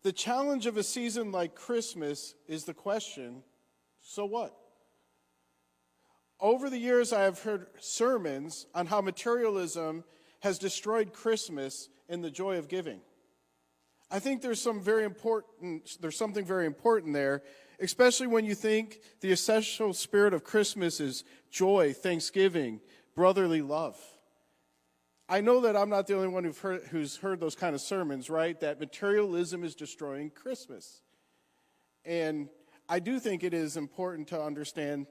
The challenge of a season like Christmas is the question, so what? Over the years, I have heard sermons on how materialism has destroyed Christmas and the joy of giving. I think there's something very important there, especially when you think the essential spirit of Christmas is joy, thanksgiving, brotherly love. I know that I'm not the only one who's heard those kind of sermons, right? That materialism is destroying Christmas. And I do think it is important to understand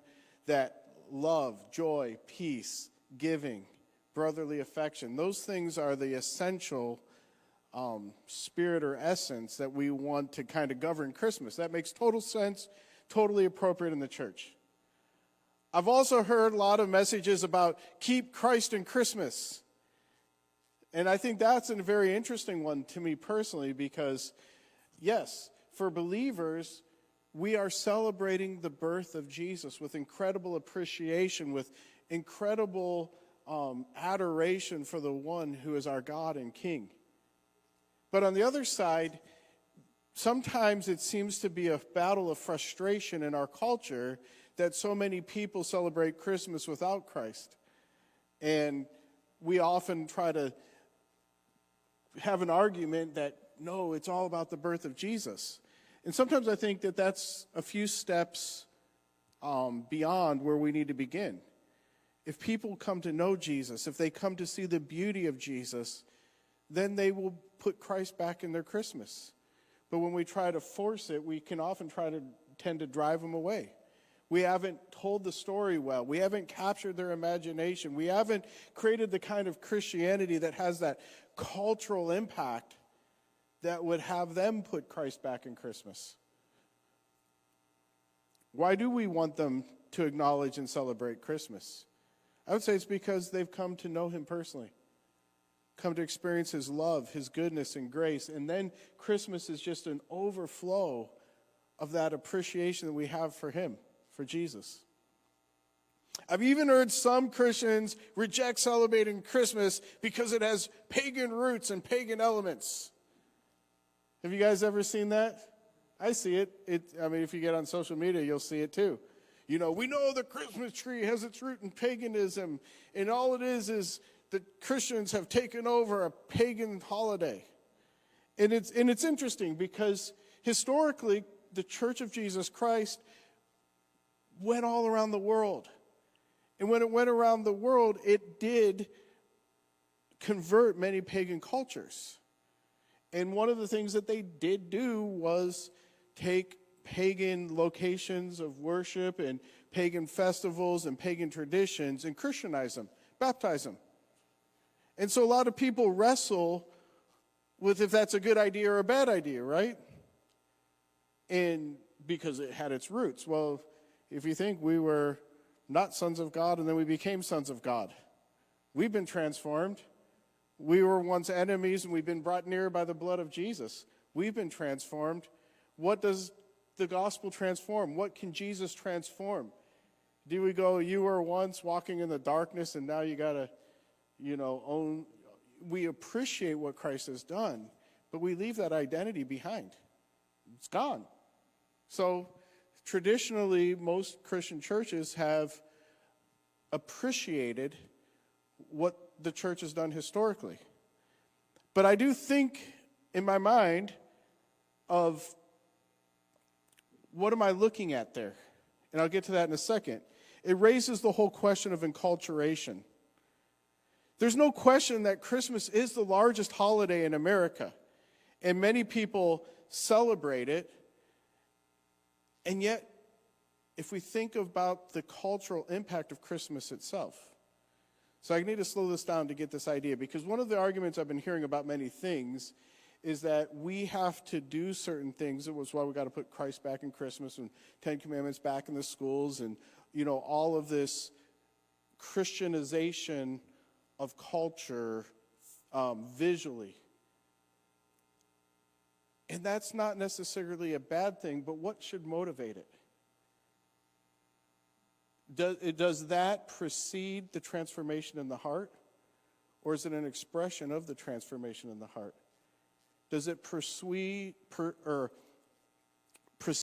that love, joy, peace, giving, brotherly affection, those things are the essential spirit or essence that we want to kind of govern Christmas. That makes total sense, totally appropriate in the church. I've also heard a lot of messages about keep Christ in Christmas. And I think that's a very interesting one to me personally because, yes, for believers, we are celebrating the birth of Jesus with incredible appreciation, with incredible adoration for the one who is our God and King. But on the other side, sometimes it seems to be a battle of frustration in our culture that so many people celebrate Christmas without Christ. And we often try to have an argument that, no, it's all about the birth of Jesus. And sometimes I think that that's a few steps beyond where we need to begin. If people come to know Jesus, if they come to see the beauty of Jesus, then they will put Christ back in their Christmas. But when we try to force it, we can often tend to drive them away. We haven't told the story well. We haven't captured their imagination. We haven't created the kind of Christianity that has that cultural impact that would have them put Christ back in Christmas. Why do we want them to acknowledge and celebrate Christmas? I would say it's because they've come to know him personally, come to experience his love, his goodness and grace, and then Christmas is just an overflow of that appreciation that we have for him, for Jesus. I've even heard some Christians reject celebrating Christmas because it has pagan roots and pagan elements. Have you guys ever seen that? I see it. If you get on social media, you'll see it too. You know, we know the Christmas tree has its root in paganism, and all it is that Christians have taken over a pagan holiday. And it's interesting because historically, the Church of Jesus Christ went all around the world. And when it went around the world, it did convert many pagan cultures. And one of the things that they did do was take pagan locations of worship and pagan festivals and pagan traditions and Christianize them, baptize them. And so a lot of people wrestle with if that's a good idea or a bad idea, right? And because it had its roots. Well, if you think we were not sons of God and then we became sons of God, we've been transformed. We were once enemies and we've been brought near by the blood of Jesus. We've been transformed. What does the gospel transform? What can Jesus transform? Do we go, you were once walking in the darkness and now you got to, own? We appreciate what Christ has done, but we leave that identity behind. It's gone. So traditionally, most Christian churches have appreciated what the church has done historically. But I do think in my mind of what am I looking at there? And I'll get to that in a second. It raises the whole question of enculturation. There's no question that Christmas is the largest holiday in America, and many people celebrate it. And yet, if we think about the cultural impact of Christmas itself, so I need to slow this down to get this idea, because one of the arguments I've been hearing about many things is that we have to do certain things. It was why we got to put Christ back in Christmas and 10 Commandments back in the schools and, all of this Christianization of culture visually. And that's not necessarily a bad thing, but what should motivate it? Does that precede the transformation in the heart? Or is it an expression of the transformation in the heart? Does it